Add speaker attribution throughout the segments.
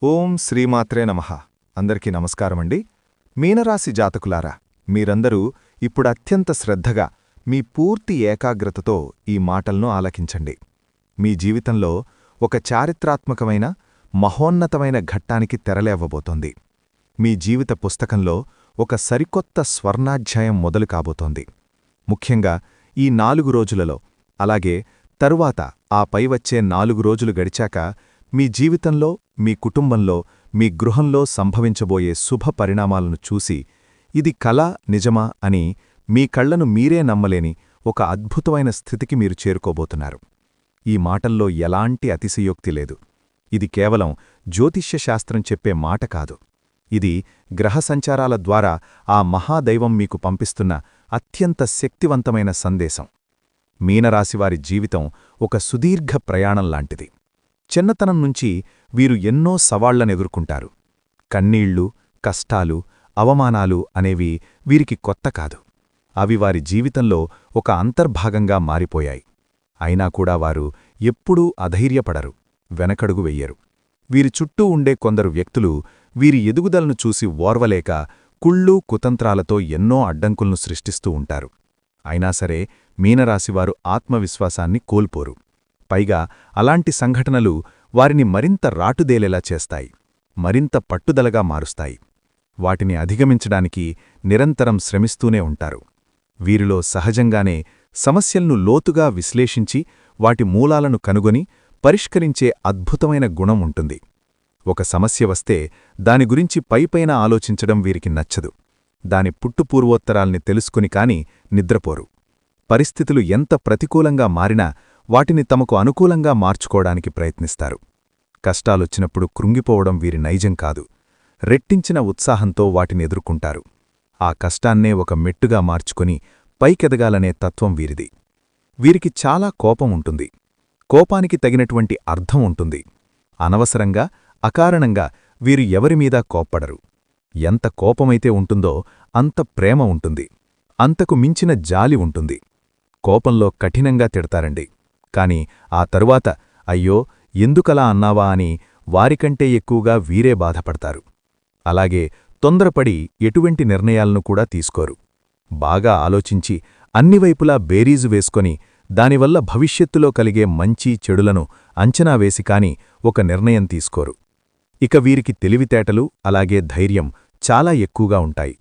Speaker 1: ఓం శ్రీమాత్రే నమః. అందరికీ నమస్కారమండి. మీనరాశి జాతకులారా, మీరందరూ ఇప్పుడు అత్యంత శ్రద్ధగా మీ పూర్తి ఏకాగ్రతతో ఈ మాటలను ఆలకించండి. మీ జీవితంలో ఒక చారిత్రాత్మకమైన మహోన్నతమైన ఘట్టానికి తెరలేవబోతోంది. మీ జీవిత పుస్తకంలో ఒక సరికొత్త స్వర్ణాధ్యాయం మొదలు కాబోతోంది. ముఖ్యంగా ఈ 4 రోజులలో, అలాగే తరువాత ఆ పై వచ్చే 4 రోజులు గడిచాక మీ జీవితంలో, మీ కుటుంబంలో, మీ గృహంలో సంభవించబోయే శుభ పరిణామాలను చూసి ఇది కల నిజమా అని మీ కళ్లను మీరే నమ్మలేని ఒక అద్భుతమైన స్థితికి మీరు చేరుకోబోతున్నారు. ఈ మాటల్లో ఎలాంటి అతిశయోక్తి లేదు. ఇది కేవలం జ్యోతిష్యశాస్త్రం చెప్పే మాట కాదు. ఇది గ్రహ సంచారాల ద్వారా ఆ మహాదైవం మీకు పంపిస్తున్న అత్యంత శక్తివంతమైన సందేశం. మీనరాశివారి జీవితం ఒక సుదీర్ఘ ప్రయాణంలాంటిది. చిన్నతనం నుంచి వీరు ఎన్నో సవాళ్లనెదుర్కొంటారు. కన్నీళ్లు, కష్టాలు, అవమానాలు అనేవి వీరికి కొత్త కాదు. అవి వారి జీవితంలో ఒక అంతర్భాగంగా మారిపోయాయి. అయినా కూడా వారు ఎప్పుడూ అధైర్యపడరు, వెనకడుగు వెయ్యరు. వీరి చుట్టూ ఉండే కొందరు వ్యక్తులు వీరి ఎదుగుదలను చూసి ఓర్వలేక కుళ్ళు, కుతంత్రాలతో ఎన్నో అడ్డంకులను సృష్టిస్తూ ఉంటారు. అయినా సరే మీనరాశివారు ఆత్మవిశ్వాసాన్ని కోల్పోరు. పైగా అలాంటి సంఘటనలు వారిని మరింత రాటుదేలేలా చేస్తాయి, మరింత పట్టుదలగా మారుస్తాయి. వాటిని అధిగమించడానికి నిరంతరం శ్రమిస్తూనే ఉంటారు. వీరిలో సహజంగానే సమస్యలను లోతుగా విశ్లేషించి వాటి మూలాలను కనుగొని పరిష్కరించే అద్భుతమైన గుణం ఉంటుంది. ఒక సమస్య వస్తే దాని గురించి పైపైన ఆలోచించడం వీరికి నచ్చదు. దాని పుట్టుపూర్వోత్తరాల్ని తెలుసుకుని కాని నిద్రపోరు. పరిస్థితులు ఎంత ప్రతికూలంగా మారినా వాటిని తమకు అనుకూలంగా మార్చుకోవడానికి ప్రయత్నిస్తారు. కష్టాలొచ్చినప్పుడు కృంగిపోవడం వీరి నైజం కాదు. రెట్టించిన ఉత్సాహంతో వాటిని ఎదుర్కొంటారు. ఆ కష్టాన్నే ఒక మెట్టుగా మార్చుకొని పైకెదగాలనే తత్వం వీరిది. వీరికి చాలా కోపం ఉంటుంది. కోపానికి తగినటువంటి అర్థం ఉంటుంది. అనవసరంగా, అకారణంగా వీరు ఎవరిమీదా కోప్పడరు. ఎంత కోపమైతే ఉంటుందో అంత ప్రేమ ఉంటుంది. అంతకు మించిన జాలి ఉంటుంది. కోపంలో కఠినంగా తిడతారండి. కాని ఆ తరువాత అయ్యో ఎందుకలా అన్నావా అని వారికంటే ఎక్కువగా వీరే బాధపడతారు. అలాగే తొందరపడి ఎటువంటి నిర్ణయాలను కూడా తీసుకోరు. బాగా ఆలోచించి అన్నివైపులా బేరీజు వేసుకొని దానివల్ల భవిష్యత్తులో కలిగే మంచి చెడులను అంచనా వేసి కాని ఒక నిర్ణయం తీసుకోరు. ఇక వీరికి తెలివితేటలు, అలాగే ధైర్యం చాలా ఎక్కువగా ఉంటాయి.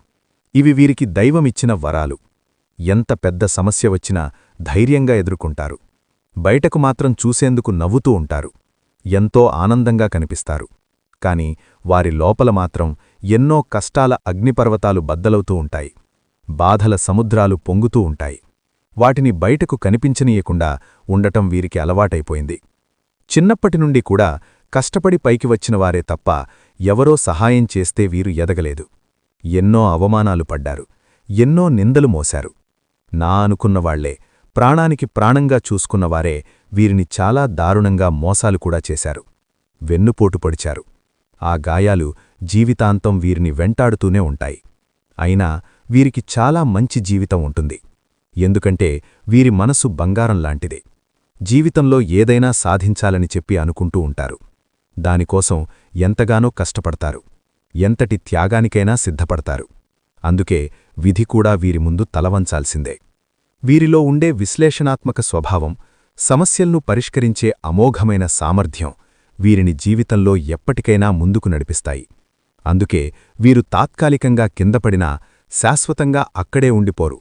Speaker 1: ఇవి వీరికి దైవమిచ్చిన వరాలు. ఎంత పెద్ద సమస్య వచ్చినా ధైర్యంగా ఎదుర్కొంటారు. బయటకు మాత్రం చూసేందుకు నవ్వుతూ ఉంటారు. ఎంతో ఆనందంగా కనిపిస్తారు. కాని వారి లోపల మాత్రం ఎన్నో కష్టాల అగ్నిపర్వతాలు బద్దలవుతూ ఉంటాయి. బాధల సముద్రాలు పొంగుతూ ఉంటాయి. వాటిని బయటకు కనిపించనీయకుండా ఉండటం వీరికి అలవాటైపోయింది. చిన్నప్పటినుండి కూడా కష్టపడి పైకి వచ్చినవారే తప్ప ఎవరో సహాయం చేస్తే వీరు ఎదగలేదు. ఎన్నో అవమానాలు పడ్డారు. ఎన్నో నిందలు మోశారు. నా అనుకున్నవాళ్లే, ప్రాణానికి ప్రాణంగా చూసుకున్నవారే వీరిని చాలా దారుణంగా మోసాలు కూడా చేశారు. వెన్నుపోటు పొడిచారు. ఆ గాయాలు జీవితాంతం వీరిని వెంటాడుతూనే ఉంటాయి. అయినా వీరికి చాలా మంచి జీవితం ఉంటుంది. ఎందుకంటే వీరి మనసు బంగారంలాంటిదే. జీవితంలో ఏదైనా సాధించాలని చెప్పి అనుకుంటూ ఉంటారు. దానికోసం ఎంతగానో కష్టపడతారు. ఎంతటి త్యాగానికైనా సిద్ధపడతారు. అందుకే విధి కూడా వీరి ముందు తలవంచాల్సిందే. వీరిలో ఉండే విశ్లేషణాత్మక స్వభావం, సమస్యలను పరిష్కరించే అమోఘమైన సామర్థ్యం వీరిని జీవితంలో ఎప్పటికైనా ముందుకు నడిపిస్తాయి. అందుకే వీరు తాత్కాలికంగా కిందపడినా శాశ్వతంగా అక్కడే ఉండిపోరు.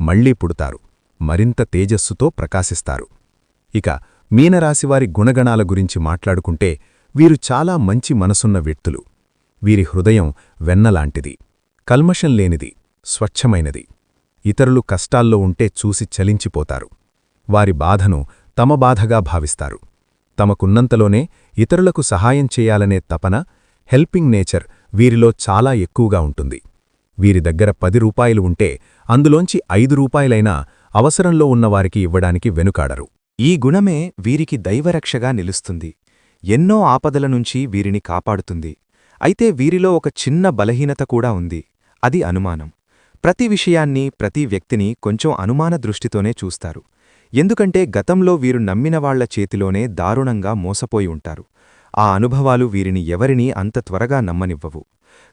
Speaker 1: మళ్లీ పుడతారు. మరింత తేజస్సుతో ప్రకాశిస్తారు. ఇక మీనరాశివారి గుణగణాల గురించి మాట్లాడుకుంటే వీరు చాలా మంచి మనసున్న వ్యక్తులు. వీరి హృదయం వెన్నలాంటిది, కల్మషం లేనిది, స్వచ్ఛమైనది. ఇతరులు కష్టాల్లో ఉంటే చూసి చలించిపోతారు. వారి బాధను తమ బాధగా భావిస్తారు. తమకున్నంతలోనే ఇతరులకు సహాయం చేయాలనే తపన, హెల్పింగ్ నేచర్ వీరిలో చాలా ఎక్కువగా ఉంటుంది. వీరి దగ్గర 10 రూపాయలు ఉంటే అందులోంచి 5 రూపాయలైనా అవసరంలో ఉన్నవారికి ఇవ్వడానికి వెనుకాడరు.
Speaker 2: ఈ గుణమే వీరికి దైవరక్షగా నిలుస్తుంది. ఎన్నో ఆపదల నుంచి వీరిని కాపాడుతుంది. అయితే వీరిలో ఒక చిన్న బలహీనత కూడా ఉంది. అది అనుమానం. ప్రతి విషయాన్ని, ప్రతి వ్యక్తిని కొంచెం అనుమాన దృష్టితోనే చూస్తారు. ఎందుకంటే గతంలో వీరు నమ్మినవాళ్ల చేతిలోనే దారుణంగా మోసపోయి ఉంటారు. ఆ అనుభవాలు వీరిని ఎవరినీ అంత త్వరగా నమ్మనివ్వవు.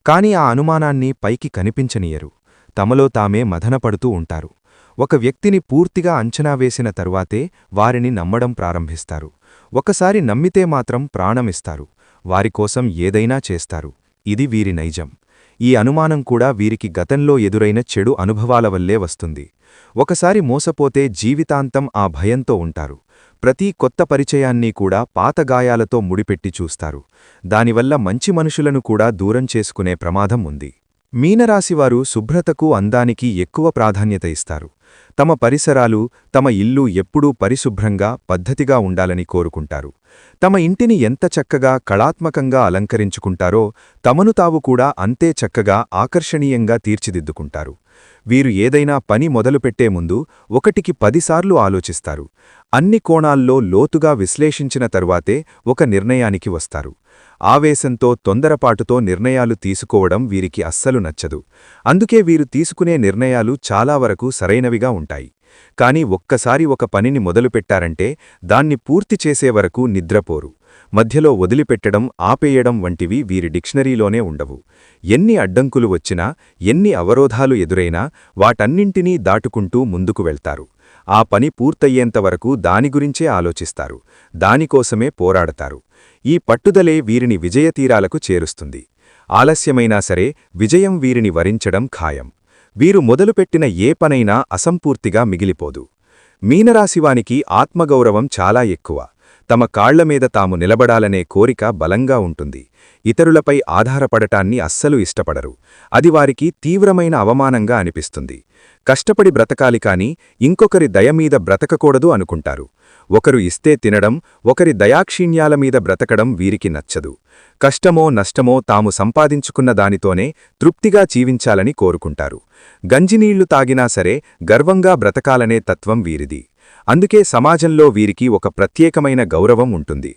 Speaker 2: కాని ఆ అనుమానాన్ని పైకి కనిపించనీయరు. తమలో తామే మదనపడుతూ ఉంటారు. ఒక వ్యక్తిని పూర్తిగా అంచనా వేసిన తరువాతే వారిని నమ్మడం ప్రారంభిస్తారు. ఒకసారి నమ్మితే మాత్రం ప్రాణమిస్తారు. వారికోసం ఏదైనా చేస్తారు. ఇది వీరి నైజం. ఈ అనుమానం కూడా వీరికి గతంలో ఎదురైన చెడు అనుభవాల వల్లే వస్తుంది. ఒకసారి మోసపోతే జీవితాంతం ఆ భయంతో ఉంటారు. ప్రతి కొత్త పరిచయాన్ని కూడా పాత గాయాలతో ముడిపెట్టి చూస్తారు. దానివల్ల మంచి మనుషులను కూడా దూరం చేసుకునే ప్రమాదం ఉంది. మీనరాశివారు శుభ్రతకు, అందానికి ఎక్కువ ప్రాధాన్యత ఇస్తారు. తమ పరిసరాలు, తమ ఇల్లు ఎప్పుడూ పరిశుభ్రంగా, పద్ధతిగా ఉండాలని కోరుకుంటారు. తమ ఇంటిని ఎంత చక్కగా, కళాత్మకంగా అలంకరించుకుంటారో తమను తావు కూడా అంతే చక్కగా, ఆకర్షణీయంగా తీర్చిదిద్దుకుంటారు. వీరు ఏదైనా పని మొదలుపెట్టే ముందు 1కి 10 సార్లు ఆలోచిస్తారు. అన్ని కోణాల్లో లోతుగా విశ్లేషించిన తరువాతే ఒక నిర్ణయానికి వస్తారు. ఆవేశంతో, తొందరపాటుతో నిర్ణయాలు తీసుకోవడం వీరికి అస్సలు నచ్చదు. అందుకే వీరు తీసుకునే నిర్ణయాలు చాలా వరకు సరైనవిగా ఉంటాయి. కాని ఒక్కసారి ఒక పనిని మొదలుపెట్టారంటే దాన్ని పూర్తి చేసేవరకు నిద్రపోరు. మధ్యలో వదిలిపెట్టడం, ఆపేయడం వంటివి వీరి డిక్షనరీలోనే ఉండవు. ఎన్ని అడ్డంకులు వచ్చినా, ఎన్ని అవరోధాలు ఎదురైనా వాటన్నింటినీ దాటుకుంటూ ముందుకు వెళ్తారు. ఆ పని పూర్తయ్యేంతవరకు దాని గురించే ఆలోచిస్తారు. దానికోసమే పోరాడతారు. ఈ పట్టుదలే వీరిని విజయతీరాలకు చేరుస్తుంది. ఆలస్యమైనా సరే విజయం వీరిని వరించడం ఖాయం. వీరు మొదలుపెట్టిన ఏ పనైనా అసంపూర్తిగా మిగిలిపోదు. మీనరాశివానికి ఆత్మగౌరవం చాలా ఎక్కువ. తమ కాళ్లమీద తాము నిలబడాలనే కోరిక బలంగా ఉంటుంది. ఇతరులపై ఆధారపడటాన్ని అస్సలు ఇష్టపడరు. అది వారికి తీవ్రమైన అవమానంగా అనిపిస్తుంది. కష్టపడి బ్రతకాలి కాని ఇంకొకరి దయమీద బ్రతకకూడదు అనుకుంటారు. ఒకరు ఇస్తే తినడం, ఒకరి దయాక్షీణ్యాలమీద బ్రతకడం వీరికి నచ్చదు. కష్టమో నష్టమో తాము సంపాదించుకున్న దానితోనే తృప్తిగా జీవించాలని కోరుకుంటారు. గంజినీళ్లు తాగినా సరే గర్వంగా బ్రతకాలనే తత్వం వీరిది. అందుకే సమాజంలో వీరికి ఒక ప్రత్యేకమైన గౌరవం ఉంటుంది.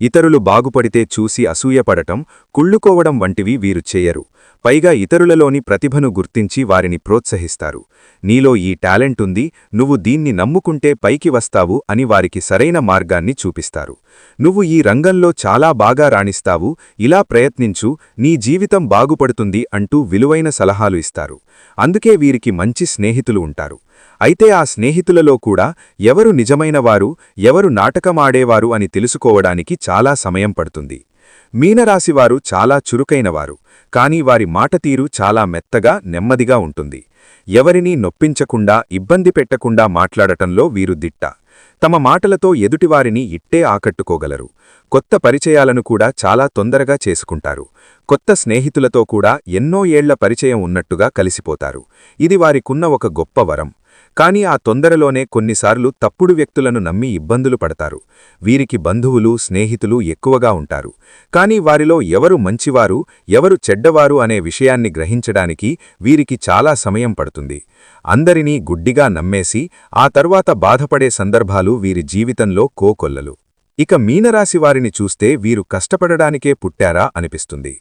Speaker 2: ఇతరులు బాగుపడితే చూసి అసూయపడటం, కుళ్ళుకోవడం వంటివి వీరు చేయరు. పైగా ఇతరులలోని ప్రతిభను గుర్తించి వారిని ప్రోత్సహిస్తారు. నీలో ఈ టాలెంటుంది, నువ్వు దీన్ని నమ్ముకుంటే పైకి వస్తావు అని వారికి సరైన మార్గాన్ని చూపిస్తారు. నువ్వు ఈ రంగంలో చాలా బాగా రాణిస్తావు, ఇలా ప్రయత్నించు, నీ జీవితం బాగుపడుతుంది అంటూ విలువైన సలహాలు ఇస్తారు. అందుకే వీరికి మంచి స్నేహితులు ఉంటారు. అయితే ఆ స్నేహితులలో కూడా ఎవరు నిజమైనవారు, ఎవరు నాటకమాడేవారు అని తెలుసుకోవడానికి చాలా సమయం పడుతుంది. మీనరాశివారు చాలా చురుకైనవారు, కానీ వారి మాటతీరు చాలా మెత్తగా, నెమ్మదిగా ఉంటుంది. ఎవరినీ నొప్పించకుండా, ఇబ్బంది పెట్టకుండా మాట్లాడటంలో వీరు దిట్ట. తమ మాటలతో ఎదుటివారిని ఇట్టే ఆకట్టుకోగలరు. కొత్త పరిచయాలను కూడా చాలా తొందరగా చేసుకుంటారు. కొత్త స్నేహితులతో కూడా ఎన్నో ఏళ్ల పరిచయం ఉన్నట్టుగా కలిసిపోతారు. ఇది వారికున్న ఒక గొప్ప వరం. కాని ఆ తొందరలోనే కొన్నిసార్లు తప్పుడు వ్యక్తులను నమ్మి ఇబ్బందులు పడతారు. వీరికి బంధువులు, స్నేహితులు ఎక్కువగా ఉంటారు. కాని వారిలో ఎవరు మంచివారు, ఎవరు చెడ్డవారు అనే విషయాన్ని గ్రహించడానికి వీరికి చాలా సమయం పడుతుంది. అందరినీ గుడ్డిగా నమ్మేసి ఆ తర్వాత బాధపడే సందర్భాలు వీరి జీవితంలో కోకొల్లలు. ఇక మీనరాశివారిని చూస్తే వీరు కష్టపడడానికే పుట్టారా అనిపిస్తుంది.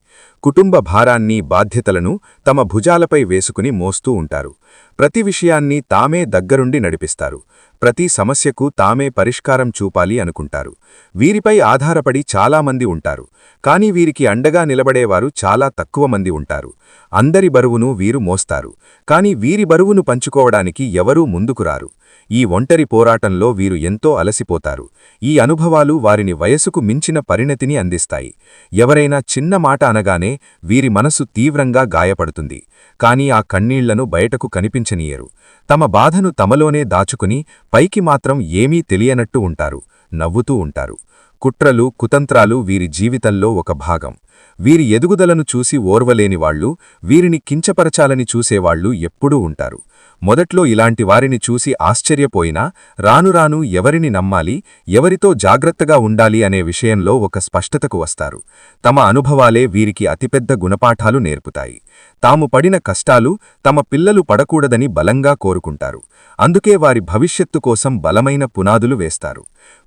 Speaker 2: కుటుంబ భారాన్ని, బాధ్యతలను తమ భుజాలపై వేసుకుని మోస్తూ ఉంటారు. ప్రతి విషయాన్ని తామే దగ్గరుండి నడిపిస్తారు. ప్రతి సమస్యకు తామే పరిష్కారం చూపాలి అనుకుంటారు. వీరిపై ఆధారపడి చాలామంది ఉంటారు. కాని వీరికి అండగా నిలబడేవారు చాలా తక్కువ మంది ఉంటారు. అందరి బరువును వీరు మోస్తారు. కాని వీరి బరువును పంచుకోవడానికి ఎవరూ ముందుకురారు. ఈ ఒంటరి పోరాటంలో వీరు ఎంతో అలసిపోతారు. ఈ అనుభవాలు వారిని వయసుకు మించిన పరిణతిని అందిస్తాయి. ఎవరైనా చిన్న మాట అనగానే వీరి మనసు తీవ్రంగా గాయపడుతుంది. కాని ఆ కన్నీళ్లను బయటకు కనిపించనీయరు. తమ బాధను తమలోనే దాచుకుని పైకి మాత్రం ఏమీ తెలియనట్టు ఉంటారు. నవ్వుతూ ఉంటారు. కుట్రలు, కుతంత్రాలు వీరి జీవితంలో ఒక భాగం. వీరి ఎదుగుదలను చూసి ఓర్వలేనివాళ్లు, వీరిని కించపరచాలని చూసేవాళ్లు ఎప్పుడూ ఉంటారు. మొదట్లో ఇలాంటి వారిని చూసి ఆశ్చర్యపోయినా రానురాను ఎవరిని నమ్మాలి, ఎవరితో జాగ్రత్తగా ఉండాలి అనే విషయంలో ఒక స్పష్టతకు వస్తారు. తమ అనుభవాలే వీరికి అతిపెద్ద గుణపాఠాలు నేర్పుతాయి. తాము పడిన కష్టాలు తమ పిల్లలు పడకూడదని బలంగా కోరుకుంటారు. అందుకే వారి భవిష్యత్తు కోసం బలమైన పునాదులు వేస్తారు.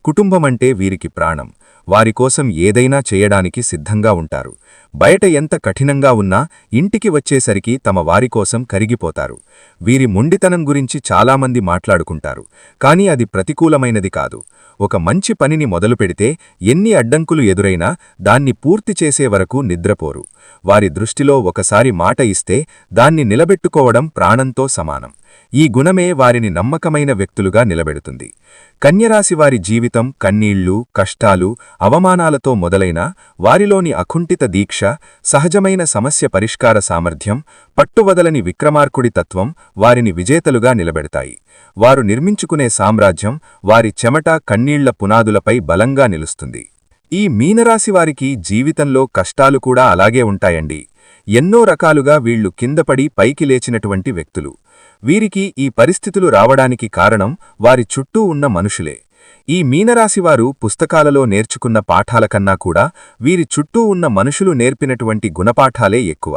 Speaker 2: కుటుంబమంటే వీరికి ప్రాణం.
Speaker 3: వారికోసం ఏదైనా చేయడానికి సిద్ధంగా ఉంటారు. బయట ఎంత కఠినంగా ఉన్నా ఇంటికి వచ్చేసరికి తమ వారికోసం కరిగిపోతారు. వీరి మొండితనం గురించి చాలామంది మాట్లాడుకుంటారు, కానీ అది ప్రతికూలమైనది కాదు. ఒక మంచి పనిని మొదలుపెడితే ఎన్ని అడ్డంకులు ఎదురైనా దాన్ని పూర్తి చేసే వరకు నిద్రపోరు. వారి దృష్టిలో ఒకసారి మాట ఇస్తే దాన్ని నిలబెట్టుకోవడం ప్రాణంతో సమానం. ఈ గుణమే వారిని నమ్మకమైన వ్యక్తులుగా నిలబెడుతుంది. కన్యరాశివారి జీవితం కన్నీళ్లు, కష్టాలు, అవమానాలతో మొదలైన వారిలోని అకుంఠిత దీక్ష, సహజమైన సమస్య పరిష్కార సామర్థ్యం, పట్టువదలని విక్రమార్కుడి తత్వం వారిని విజేతలుగా నిలబెడతాయి. వారు నిర్మించుకునే సామ్రాజ్యం వారి చెమట, కన్నీళ్ల పునాదులపై బలంగా నిలుస్తుంది. ఈ మీనరాశివారికి జీవితంలో కష్టాలు కూడా అలాగే ఉంటాయండి. ఎన్నో రకాలుగా వీళ్లు కిందపడి పైకి లేచినటువంటి వ్యక్తులు. వీరికి ఈ పరిస్థితులు రావడానికి కారణం వారి చుట్టూ ఉన్న మనుషులే. ఈ మీనరాశివారు పుస్తకాలలో నేర్చుకున్న పాఠాల కన్నా కూడా వీరి చుట్టూ ఉన్న మనుషులు నేర్పినటువంటి గుణపాఠాలే ఎక్కువ.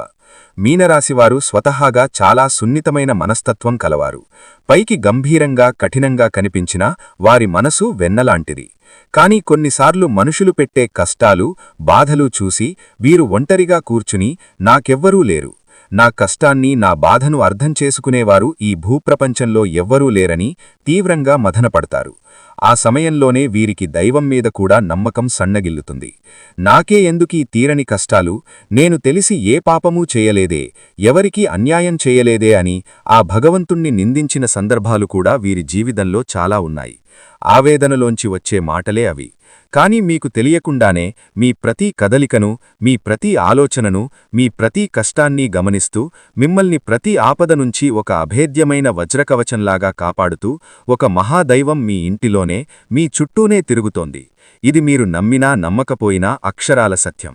Speaker 3: మీనరాశివారు స్వతహాగా చాలా సున్నితమైన మనస్తత్వం కలవారు. పైకి గంభీరంగా, కఠినంగా కనిపించినా వారి మనసు వెన్నలాంటిది. కాని కొన్నిసార్లు మనుషులు పెట్టే కష్టాలు, బాధలు చూసి వీరు ఒంటరిగా కూర్చుని నాకెవ్వరూ లేరు, నా కష్టాన్ని, నా బాధను అర్థం చేసుకునేవారు ఈ భూప్రపంచంలో ఎవ్వరూ లేరని తీవ్రంగా మథనపడతారు. ఆ సమయంలోనే వీరికి దైవం మీద కూడా నమ్మకం సన్నగిల్లుతుంది. నాకే ఎందుకీ తీరని కష్టాలు, నేను తెలిసి ఏ పాపమూ చేయలేదే, ఎవరికీ అన్యాయం చేయలేదే అని ఆ భగవంతుణ్ణి నిందించిన సందర్భాలు కూడా వీరి జీవితంలో చాలా ఉన్నాయి. ఆవేదనలోంచి వచ్చే మాటలే అవి. కాని మీకు తెలియకుండానే మీ ప్రతి కదలికను, మీ ప్రతి ఆలోచనను, మీ ప్రతి కష్టాన్ని గమనిస్తూ మిమ్మల్ని ప్రతి ఆపద నుంచి ఒక అభేద్యమైన వజ్రకవచంలాగా కాపాడుతూ ఒక మహాదైవం మీ ఇంటిలోనే, మీ చుట్టూనే తిరుగుతోంది. ఇది మీరు నమ్మినా నమ్మకపోయినా అక్షరాల సత్యం.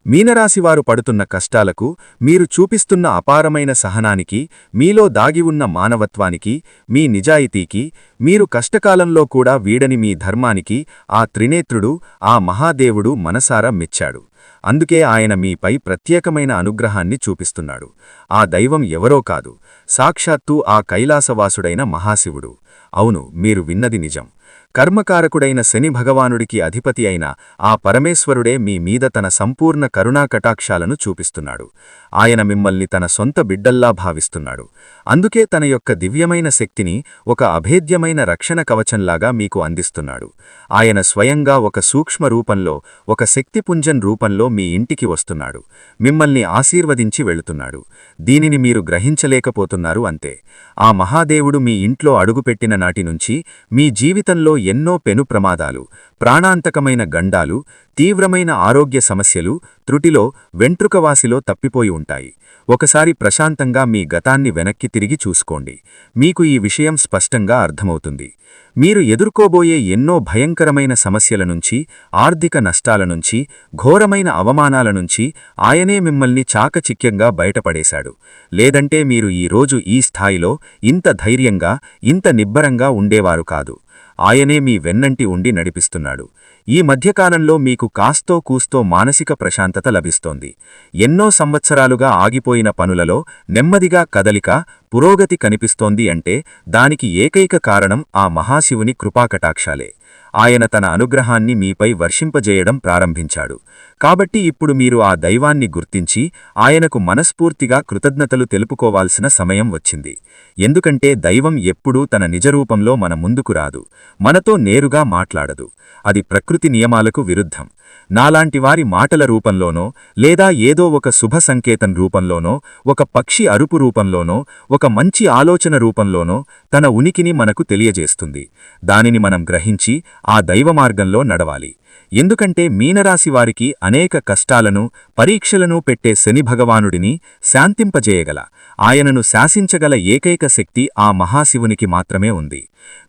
Speaker 3: మీనరాశివారు పడుతున్న కష్టాలకు, మీరు చూపిస్తున్న అపారమైన సహనానికి, మీలో దాగి ఉన్న మానవత్వానికి, మీ నిజాయితీకి, మీరు కష్టకాలంలో కూడా వీడని మీ ధర్మానికి ఆ త్రినేత్రుడు, ఆ మహాదేవుడు మనసారా మెచ్చాడు. అందుకే ఆయన మీపై ప్రత్యేకమైన అనుగ్రహాన్ని చూపిస్తున్నాడు. ఆ దైవం ఎవరో కాదు, సాక్షాత్తు ఆ కైలాసవాసుడైన మహాశివుడు. అవును, మీరు విన్నది నిజం. కర్మకారకుడైన శని భగవానుడికి అధిపతి అయిన ఆ పరమేశ్వరుడే మీ మీద తన సంపూర్ణ కరుణాకటాక్షాలను చూపిస్తున్నాడు. ఆయన మిమ్మల్ని తన సొంత బిడ్డల్లా భావిస్తున్నాడు. అందుకే తన యొక్క దివ్యమైన శక్తిని ఒక అభేద్యమైన రక్షణ కవచంలాగా మీకు అందిస్తున్నాడు. ఆయన స్వయంగా ఒక సూక్ష్మ రూపంలో, ఒక శక్తిపుంజన్ రూపంలో మీ ఇంటికి వస్తున్నాడు. మిమ్మల్ని ఆశీర్వదించి వెళుతున్నాడు. దీనిని మీరు గ్రహించలేకపోతున్నారు అంతే. ఆ మహాదేవుడు మీ ఇంట్లో అడుగుపెట్టిన నాటి నుంచి మీ జీవితంలో ఎన్నో పెను ప్రమాదాలు, ప్రాణాంతకమైన గండాలు, తీవ్రమైన ఆరోగ్య సమస్యలు త్రుటిలో, వెంట్రుకవాసిలో తప్పిపోయి ఉంటాయి. ఒకసారి ప్రశాంతంగా మీ గతాన్ని వెనక్కి తిరిగి చూసుకోండి. మీకు ఈ విషయం స్పష్టంగా అర్థమవుతుంది. మీరు ఎదుర్కోబోయే ఎన్నో భయంకరమైన సమస్యల నుంచి, ఆర్థిక నష్టాల నుంచి, ఘోరమైన అవమానాల నుంచి ఆయనే మిమ్మల్ని చాకచిక్యంగా బయటపడేశాడు. లేదంటే మీరు ఈ రోజు ఈ స్థాయిలో ఇంత ధైర్యంగా, ఇంత నిబ్బరంగా ఉండేవారు కాదు. ఆయనే మీ వెన్నంటి ఉండి నడిపిస్తున్నాడు. ఈ మధ్యకాలంలో మీకు కాస్తో కూస్తో మానసిక ప్రశాంతత లభిస్తోంది. ఎన్నో సంవత్సరాలుగా ఆగిపోయిన పనులలో నెమ్మదిగా కదలిక, పురోగతి కనిపిస్తోంది అంటే దానికి ఏకైక కారణం ఆ మహాశివుని కృపాకటాక్షాలే. ఆయన తన అనుగ్రహాన్ని మీపై వర్షింపజేయడం ప్రారంభించాడు. కాబట్టి ఇప్పుడు మీరు ఆ దైవాన్ని గుర్తించి ఆయనకు మనస్ఫూర్తిగా కృతజ్ఞతలు తెలుపుకోవాల్సిన సమయం వచ్చింది. ఎందుకంటే దైవం ఎప్పుడూ తన నిజరూపంలో మన ముందుకు రాదు, మనతో నేరుగా మాట్లాడదు. అది ప్రకృతి నియమాలకు విరుద్ధం. నాలాంటి వారి మాటల రూపంలోనో, లేదా ఏదో ఒక శుభ సంకేతం రూపంలోనో, ఒక పక్షి అరుపు రూపంలోనో, ఒక మంచి ఆలోచన రూపంలోనో తన ఉనికిని మనకు తెలియజేస్తుంది. దానిని మనం గ్రహించి ఆ దైవ మార్గంలో నడవాలి. ఎందుకంటే మీనరాశివారికి అనేక కష్టాలను, పరీక్షలను పెట్టే శని భగవానుడిని శాంతింపజేయగల, ఆయనను శాసించగల ఏకైక శక్తి ఆ మహాశివునికి మాత్రమే ఉంది.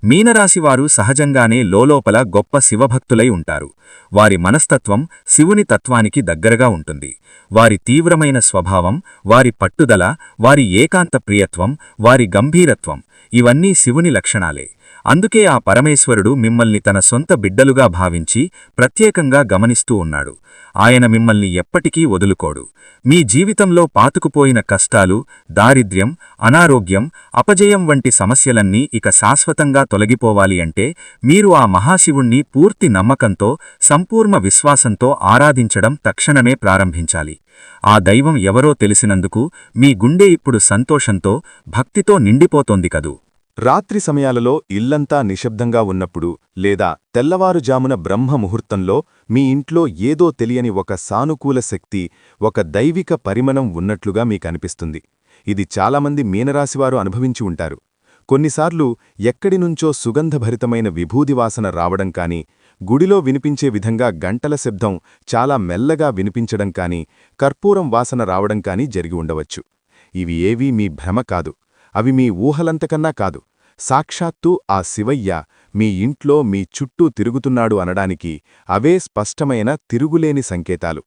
Speaker 3: మీనరాశివారు సహజంగానే లోలోపల గొప్ప శివభక్తులై ఉంటారు. వారి మనస్తత్వం శివుని తత్వానికి దగ్గరగా ఉంటుంది. వారి తీవ్రమైన స్వభావం, వారి పట్టుదల, వారి ఏకాంత ప్రియత్వం, వారి గంభీరత్వం ఇవన్నీ శివుని లక్షణాలే. అందుకే ఆ పరమేశ్వరుడు మిమ్మల్ని తన సొంత బిడ్డలుగా భావించి ప్రత్యేకంగా గమనిస్తూ ఉన్నాడు. ఆయన మిమ్మల్ని ఎప్పటికీ వదులుకోడు. మీ జీవితంలో పాతుకుపోయిన కష్టాలు, దారిద్ర్యం, అనారోగ్యం, అపజయం వంటి సమస్యలన్నీ ఇక శాశ్వతంగా తొలగిపోవాలి అంటే మీరు ఆ మహాశివుణ్ణి పూర్తి నమ్మకంతో, సంపూర్ణ విశ్వాసంతో ఆరాధించడం తక్షణమే ప్రారంభించాలి. ఆ దైవం ఎవరో తెలిసినందుకు మీ గుండె ఇప్పుడు సంతోషంతో, భక్తితో నిండిపోతోంది కదూ.
Speaker 1: రాత్రి సమయాలలో ఇల్లంతా నిశ్శబ్దంగా ఉన్నప్పుడు లేదా తెల్లవారుజామున బ్రహ్మ ముహూర్తంలో మీ ఇంట్లో ఏదో తెలియని ఒక సానుకూల శక్తి, ఒక దైవిక పరిమళం ఉన్నట్లుగా మీకనిపిస్తుంది. ఇది చాలామంది మీనరాశివారు అనుభవించి ఉంటారు. కొన్నిసార్లు ఎక్కడినుంచో సుగంధభరితమైన విభూదివాసన రావడం కాని, గుడిలో వినిపించే విధంగా గంటల శబ్దం చాలా మెల్లగా వినిపించడం కాని, కర్పూరం వాసన రావడం కాని జరిగి ఉండవచ్చు. ఇవి ఏవీ మీ భ్రమ కాదు. అవి మీ ఊహలంతకన్నా కాదు. సాక్షాత్తూ ఆ శివయ్య మీ ఇంట్లో మీ చుట్టూ తిరుగుతున్నాడు అనడానికి అవే స్పష్టమైన తిరుగులేని సంకేతాలు.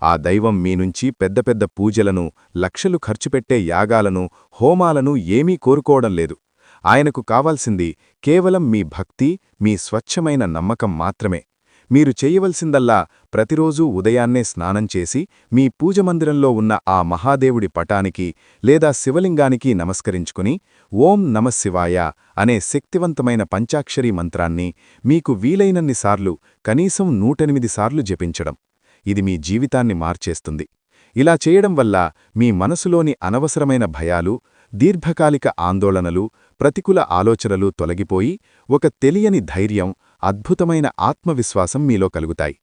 Speaker 1: ఆ దైవం మీ నుంచి పెద్ద పెద్ద పూజలను, లక్షలు ఖర్చుపెట్టే యాగాలను, హోమాలను ఏమీ కోరుకోవడం లేదు. ఆయనకు కావాల్సింది కేవలం మీ భక్తి, మీ స్వచ్ఛమైన నమ్మకం మాత్రమే. మీరు చేయవలసిందల్లా ప్రతిరోజూ ఉదయాన్నే స్నానం చేసి మీ పూజమందిరంలో ఉన్న ఆ మహాదేవుడి పటానికి లేదా శివలింగానికి నమస్కరించుకుని ఓం నమఃశివాయ అనే శక్తివంతమైన పంచాక్షరీ మంత్రాన్ని మీకు వీలైనన్నిసార్లు, కనీసం 108 సార్లు జపించడం. ఇది మీ జీవితాన్ని మార్చేస్తుంది. ఇలా చేయడం వల్ల మీ మనసులోని అనవసరమైన భయాలు, దీర్ఘకాలిక ఆందోళనలు, ప్రతికూల ఆలోచనలు తొలగిపోయి ఒక తెలియని ధైర్యం, అద్భుతమైన ఆత్మవిశ్వాసం మీలో కలుగుతాయి.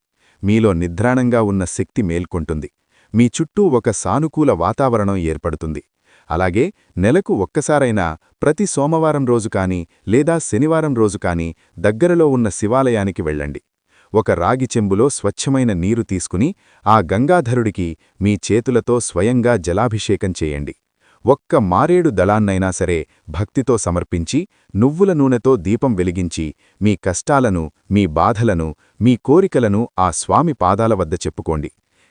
Speaker 1: మీలో నిద్రాణంగా ఉన్న శక్తి మేల్కొంటుంది. మీ చుట్టూ ఒక సానుకూల వాతావరణం ఏర్పడుతుంది. అలాగే నెలకు ఒక్కసారైనా ప్రతి సోమవారం రోజు కాని లేదా శనివారం రోజు కాని దగ్గరలో ఉన్న శివాలయానికి వెళ్ళండి. ఒక రాగి చెంబులో స్వచ్ఛమైన నీరు తీసుకుని ఆ గంగాధరుడికి మీ చేతులతో స్వయంగా జలాభిషేకం చేయండి. ఒక్క మారేడు దళాన్నైనా సరే భక్తితో సమర్పించి, నువ్వుల నూనెతో దీపం వెలిగించి మీ కష్టాలను, మీ బాధలను, మీ కోరికలను ఆ స్వామి పాదాల వద్ద చెప్పుకోండి.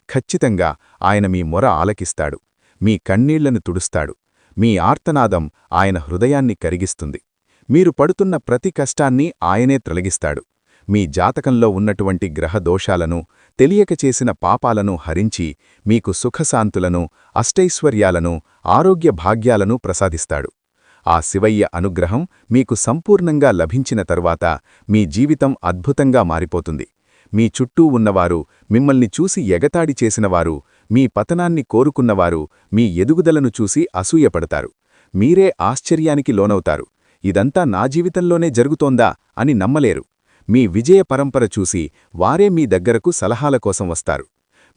Speaker 1: ఖచ్చితంగా ఆయన మీ మొర ఆలకిస్తాడు. మీ కన్నీళ్లను తుడుస్తాడు. మీ ఆర్తనాదం ఆయన హృదయాన్ని కరిగిస్తుంది. మీరు పడుతున్న ప్రతి కష్టాన్ని ఆయనే తొలగిస్తాడు. మీ జాతకంలో ఉన్నటువంటి గ్రహదోషాలను, తెలియక చేసిన పాపాలను హరించి మీకు సుఖశాంతులను, అష్టైశ్వర్యాలను, ఆరోగ్య భాగ్యాలను ప్రసాదిస్తాడు. ఆ శివయ్య అనుగ్రహం మీకు సంపూర్ణంగా లభించిన తరువాత మీ జీవితం అద్భుతంగా మారిపోతుంది. మీ చుట్టూ ఉన్నవారు, మిమ్మల్ని చూసి ఎగతాడి చేసినవారు, మీ పతనాన్ని కోరుకున్నవారు మీ ఎదుగుదలను చూసి అసూయపడతారు. మీరే ఆశ్చర్యానికి లోనవుతారు. ఇదంతా నా జీవితంలోనే జరుగుతోందా అని నమ్మలేరు. మీ విజయ పరంపర చూసి వారే మీ దగ్గరకు సలహాల కోసం వస్తారు.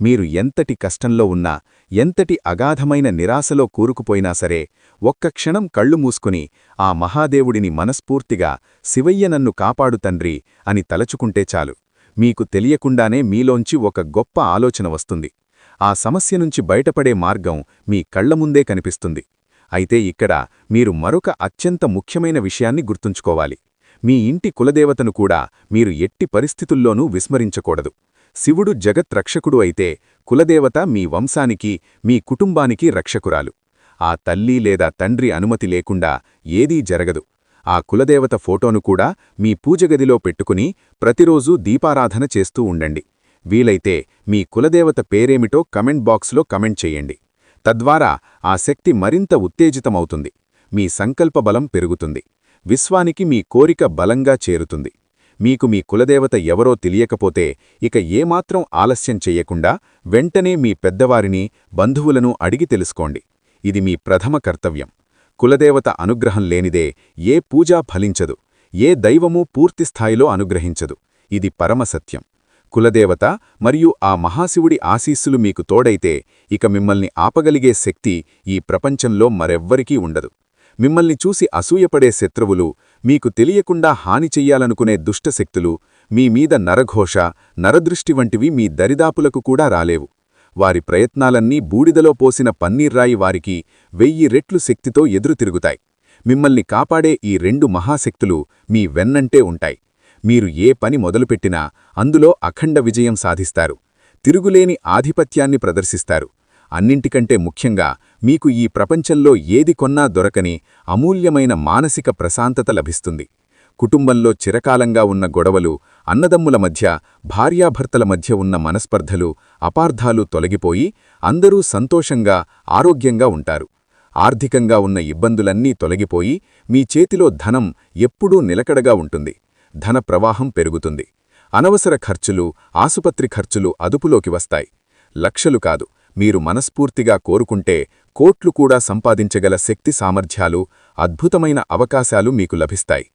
Speaker 1: మీరు ఎంతటి కష్టంలో ఉన్నా, ఎంతటి అగాధమైన నిరాశలో కూరుకుపోయినా సరే ఒక్క క్షణం కళ్ళు మూసుకుని ఆ మహాదేవుడిని మనస్ఫూర్తిగా శివయ్య నన్ను కాపాడు తండ్రి అని తలచుకుంటే చాలు. మీకు తెలియకుండానే మీలోంచి ఒక గొప్ప ఆలోచన వస్తుంది. ఆ సమస్య నుంచి బయటపడే మార్గం మీ కళ్లముందే కనిపిస్తుంది. అయితే ఇక్కడ మీరు మరొక అత్యంత ముఖ్యమైన విషయాన్ని గుర్తుంచుకోవాలి. మీ ఇంటి కులదేవతను కూడా మీరు ఎట్టి పరిస్థితుల్లోనూ విస్మరించకూడదు. శివుడు జగత్ రక్షకుడు అయితే కులదేవత మీ వంశానికి, మీ కుటుంబానికి రక్షకురాలు. ఆ తల్లి లేదా తండ్రి అనుమతి లేకుండా ఏదీ జరగదు. ఆ కులదేవత ఫోటోను కూడా మీ పూజగదిలో పెట్టుకుని ప్రతిరోజూ దీపారాధన చేస్తూ ఉండండి. వీలైతే మీ కులదేవత పేరేమిటో కమెంట్ బాక్స్లో కమెంట్ చెయ్యండి. తద్వారా ఆ శక్తి మరింత ఉత్తేజితమవుతుంది. మీ సంకల్ప బలం పెరుగుతుంది. విశ్వానికి మీ కోరిక బలంగా చేరుతుంది. మీకు మీ కులదేవత ఎవరో తెలియకపోతే ఇక ఏమాత్రం ఆలస్యం చెయ్యకుండా వెంటనే మీ పెద్దవారిని, బంధువులను అడిగి తెలుసుకోండి. ఇది మీ ప్రథమ కర్తవ్యం. కులదేవత అనుగ్రహం లేనిదే ఏ పూజా ఫలించదు, ఏ దైవమూ పూర్తిస్థాయిలో అనుగ్రహించదు. ఇది పరమసత్యం. కులదేవత మరియు ఆ మహాశివుడి ఆశీస్సులు మీకు తోడైతే ఇక మిమ్మల్ని ఆపగలిగే శక్తి ఈ ప్రపంచంలో మరెవ్వరికీ ఉండదు. మిమ్మల్ని చూసి అసూయపడే శత్రువులు, మీకు తెలియకుండా హాని చెయ్యాలనుకునే దుష్టశక్తులు, మీమీద నరఘోష, నరదృష్టి వంటివి మీ దరిదాపులకు కూడా రాలేవు. వారి ప్రయత్నాలన్నీ బూడిదలో పోసిన పన్నీర్రాయి వారికి 1000 రెట్లు శక్తితో ఎదురుతిరుగుతాయి. మిమ్మల్ని కాపాడే ఈ 2 మహాశక్తులు మీ వెన్నంటే ఉంటాయి. మీరు ఏ పని మొదలుపెట్టినా అందులో అఖండ విజయం సాధిస్తారు. తిరుగులేని ఆధిపత్యాన్ని ప్రదర్శిస్తారు. అన్నింటికంటే ముఖ్యంగా మీకు ఈ ప్రపంచంలో ఏది కొన్నా దొరకని అమూల్యమైన మానసిక ప్రశాంతత లభిస్తుంది.
Speaker 3: కుటుంబంలో చిరకాలంగా ఉన్న గొడవలు, అన్నదమ్ముల మధ్య, భార్యాభర్తల మధ్య ఉన్న మనస్పర్ధలు, అపార్థాలు తొలగిపోయి అందరూ సంతోషంగా, ఆరోగ్యంగా ఉంటారు. ఆర్థికంగా ఉన్న ఇబ్బందులన్నీ తొలగిపోయి మీ చేతిలో ధనం ఎప్పుడూ నిలకడగా ఉంటుంది. ధన ప్రవాహం పెరుగుతుంది. అనవసర ఖర్చులు, ఆసుపత్రి ఖర్చులు అదుపులోకి వస్తాయి. లక్షలు కాదు, మీరు మనస్ఫూర్తిగా కోరుకుంటే కోట్లు కూడా సంపాదించగల శక్తి సామర్థ్యాలు, అద్భుతమైన అవకాశాలు మీకు లభిస్తాయి.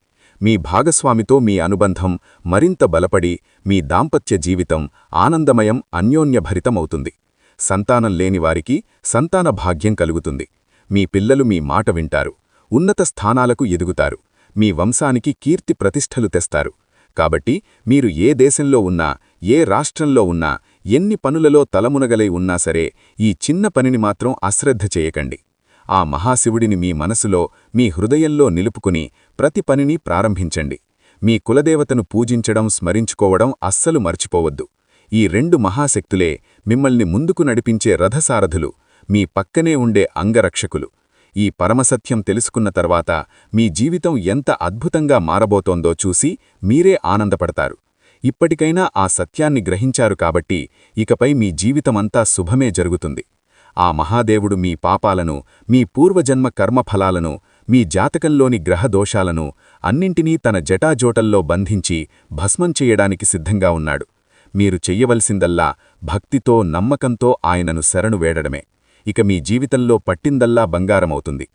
Speaker 3: మీ భాగస్వామితో మీ అనుబంధం మరింత బలపడి మీ దాంపత్య జీవితం ఆనందమయం, అన్యోన్యభరితమవుతుంది. సంతానం లేనివారికి సంతాన భాగ్యం కలుగుతుంది. మీ పిల్లలు మీ మాట వింటారు, ఉన్నత స్థానాలకు ఎదుగుతారు, మీ వంశానికి కీర్తి ప్రతిష్టలు తెస్తారు. కాబట్టి మీరు ఏ దేశంలో ఉన్నా, ఏ రాష్ట్రంలో ఉన్నా, ఎన్ని పనులలో తలమునగలై ఉన్నా సరే ఈ చిన్న పనిని మాత్రం అశ్రద్ధ చేయకండి. ఆ మహాశివుడిని మీ మనసులో, మీ హృదయంలో నిలుపుకుని ప్రతి పనిని ప్రారంభించండి. మీ కులదేవతను పూజించడం, స్మరించుకోవడం అస్సలు మర్చిపోవద్దు. ఈ 2 మహాశక్తులే మిమ్మల్ని ముందుకు నడిపించే రథసారథులు, మీ పక్కనే ఉండే అంగరక్షకులు. ఈ పరమసత్యం తెలుసుకున్న తర్వాత మీ జీవితం ఎంత అద్భుతంగా మారబోతోందో చూసి మీరే ఆనందపడతారు. ఇప్పటికైనా ఆ సత్యాన్ని గ్రహించారు కాబట్టి ఇకపై మీ జీవితమంతా శుభమే జరుగుతుంది. ఆ మహాదేవుడు మీ పాపాలను, మీ పూర్వజన్మ కర్మఫలాలను, మీ జాతకంలోని గ్రహదోషాలను అన్నింటినీ తన జటాజోటల్లో బంధించి భస్మం చెయ్యడానికి సిద్ధంగా ఉన్నాడు. మీరు చెయ్యవలసిందల్లా భక్తితో, నమ్మకంతో ఆయనను శరణు వేడడమే. ఇక మీ జీవితంలో పట్టిందల్లా బంగారమవుతుంది.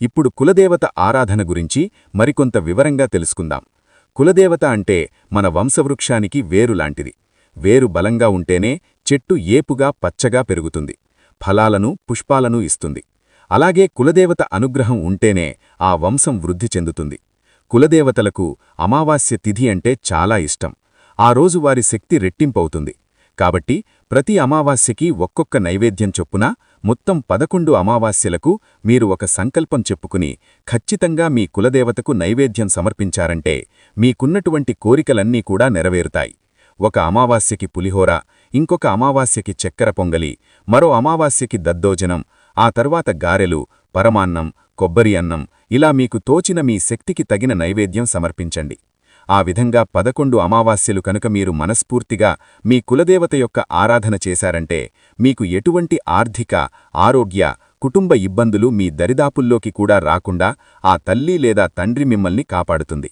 Speaker 3: ఇప్పుడు కులదేవత ఆరాధన గురించి మరికొంత వివరంగా తెలుసుకుందాం. కులదేవత అంటే మన వంశవృక్షానికి వేరులాంటిది. వేరు బలంగా ఉంటేనే చెట్టు ఏపుగా, పచ్చగా పెరుగుతుంది, ఫలాలను, పుష్పాలను ఇస్తుంది. అలాగే కులదేవత అనుగ్రహం ఉంటేనే ఆ వంశం వృద్ధి చెందుతుంది. కులదేవతలకు అమావాస్య తిథి అంటే చాలా ఇష్టం. ఆ రోజు వారి శక్తి రెట్టింపవుతుంది. కాబట్టి ప్రతి అమావాస్యకి ఒక్కొక్క నైవేద్యం చొప్పున మొత్తం 11 అమావాస్యలకు మీరు ఒక సంకల్పం చెప్పుకుని ఖచ్చితంగా మీ కులదేవతకు నైవేద్యం సమర్పించారంటే మీకున్నటువంటి కోరికలన్నీ కూడా నెరవేరుతాయి. ఒక అమావాస్యకి పులిహోర, ఇంకొక అమావాస్యకి చక్కెర పొంగలి, మరో అమావాస్యకి దద్దోజనం, ఆ తర్వాత గారెలు, పరమాన్నం, కొబ్బరి అన్నం, ఇలా మీకు తోచిన మీ శక్తికి తగిన నైవేద్యం సమర్పించండి. ఆ విధంగా 11 అమావాస్యలు కనుక మీరు మనస్ఫూర్తిగా మీ కులదేవత యొక్క ఆరాధన చేశారంటే మీకు ఎటువంటి ఆర్థిక, ఆరోగ్య, కుటుంబ ఇబ్బందులు మీ దరిదాపుల్లోకి కూడా రాకుండా ఆ తల్లి లేదా తండ్రి మిమ్మల్ని కాపాడుతుంది.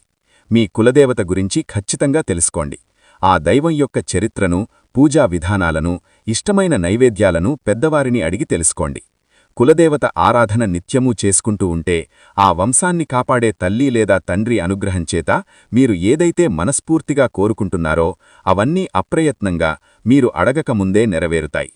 Speaker 3: మీ కులదేవత గురించి ఖచ్చితంగా తెలుసుకోండి. ఆ దైవం యొక్క చరిత్రను, పూజా విధానాలను, ఇష్టమైన నైవేద్యాలను పెద్దవారిని అడిగి తెలుసుకోండి. కులదేవత ఆరాధన నిత్యమూ చేసుకుంటూ ఉంటే ఆ వంశాన్ని కాపాడే తల్లి లేదా తండ్రి అనుగ్రహం చేత మీరు ఏదైతే మనస్ఫూర్తిగా కోరుకుంటున్నారో అవన్నీ అప్రయత్నంగా మీరు అడగకముందే నెరవేరుతాయి.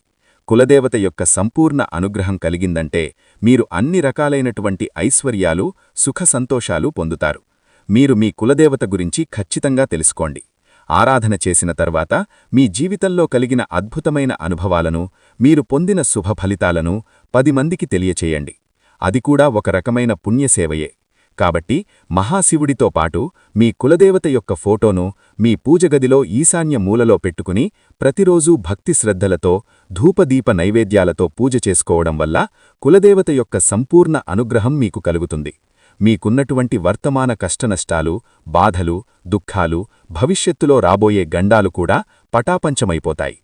Speaker 3: కులదేవత యొక్క సంపూర్ణ అనుగ్రహం కలిగిందంటే మీరు అన్ని రకాలైనటువంటి ఐశ్వర్యాలు, సుఖ సంతోషాలు పొందుతారు. మీరు మీ కులదేవత గురించి ఖచ్చితంగా తెలుసుకోండి. ఆరాధన చేసిన తర్వాత మీ జీవితంలో కలిగిన అద్భుతమైన అనుభవాలను, మీరు పొందిన శుభ ఫలితాలను 10 మందికి తెలియచేయండి. అది కూడా ఒక రకమైన పుణ్యసేవయే. కాబట్టి మహాశివుడితో పాటు మీ కులదేవత యొక్క ఫోటోను మీ పూజగదిలో ఈశాన్య మూలలో పెట్టుకుని ప్రతిరోజూ భక్తి శ్రద్ధలతో, ధూపదీప నైవేద్యాలతో పూజ చేసుకోవడం వల్ల కులదేవత యొక్క సంపూర్ణ అనుగ్రహం మీకు కలుగుతుంది. మీకున్నటువంటి వర్తమాన కష్టనష్టాలు, బాధలు, దుఃఖాలు, భవిష్యత్తులో రాబోయే గండాలు కూడా పటాపంచమైపోతాయి.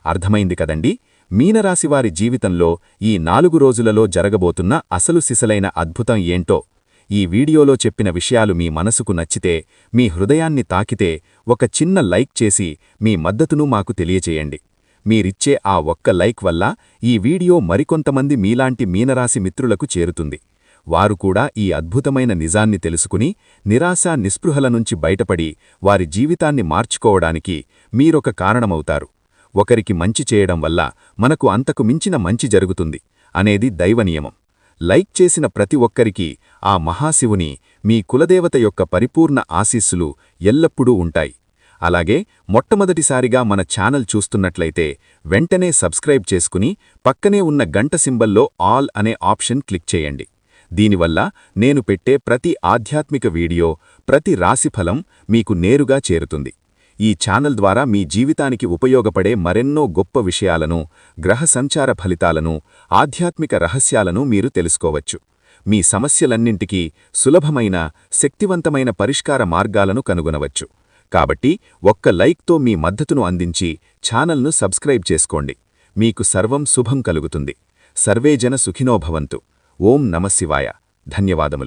Speaker 3: అర్థమైంది కదండి? మీనరాశివారి జీవితంలో ఈ 4 రోజులలో జరగబోతున్న అసలు సిసలైన అద్భుతం ఏంటో. ఈ వీడియోలో చెప్పిన విషయాలు మీ మనసుకు నచ్చితే, మీ హృదయాన్ని తాకితే ఒక చిన్న లైక్ చేసి మీ మద్దతును మాకు తెలియచేయండి. మీరిచ్చే ఆ ఒక్క లైక్ వల్ల ఈ వీడియో మరికొంతమంది మీలాంటి మీనరాశి మిత్రులకు చేరుతుంది. వారు కూడా ఈ అద్భుతమైన నిజాన్ని తెలుసుకుని నిరాశ, నిస్పృహల నుంచి బయటపడి వారి జీవితాన్ని మార్చుకోవడానికి మీరొక కారణమవుతారు. ఒకరికి మంచి చేయడం వల్ల మనకు అంతకు మించిన మంచి జరుగుతుంది అనేది దైవనియమం. లైక్ చేసిన ప్రతి ఒక్కరికి ఆ మహాశివుని, మీ కులదేవత యొక్క పరిపూర్ణ ఆశీస్సులు ఎల్లప్పుడూ ఉంటాయి. అలాగే మొట్టమొదటిసారిగా మన ఛానల్ చూస్తున్నట్లయితే వెంటనే సబ్స్క్రైబ్ చేసుకుని పక్కనే ఉన్న గంట సింబల్లో ఆల్ అనే ఆప్షన్ క్లిక్ చేయండి. దీనివల్ల నేను పెట్టే ప్రతి ఆధ్యాత్మిక వీడియో, ప్రతి రాశిఫలం మీకు నేరుగా చేరుతుంది. ఈ ఛానల్ ద్వారా మీ జీవితానికి ఉపయోగపడే మరెన్నో గొప్ప విషయాలను, గ్రహ సంచార ఫలితాలను, ఆధ్యాత్మిక రహస్యాలను మీరు తెలుసుకోవచ్చు. మీ సమస్యలన్నింటికీ సులభమైన, శక్తివంతమైన పరిష్కార మార్గాలను కనుగొనవచ్చు. కాబట్టి ఒక్క లైక్తో మీ మద్దతును అందించి ఛానల్ను సబ్స్క్రైబ్ చేసుకోండి. మీకు సర్వం శుభం కలుగుతుంది. సర్వేజన సుఖినో భవంతు. ఓం నమఃశివాయ. ధన్యవాదములు.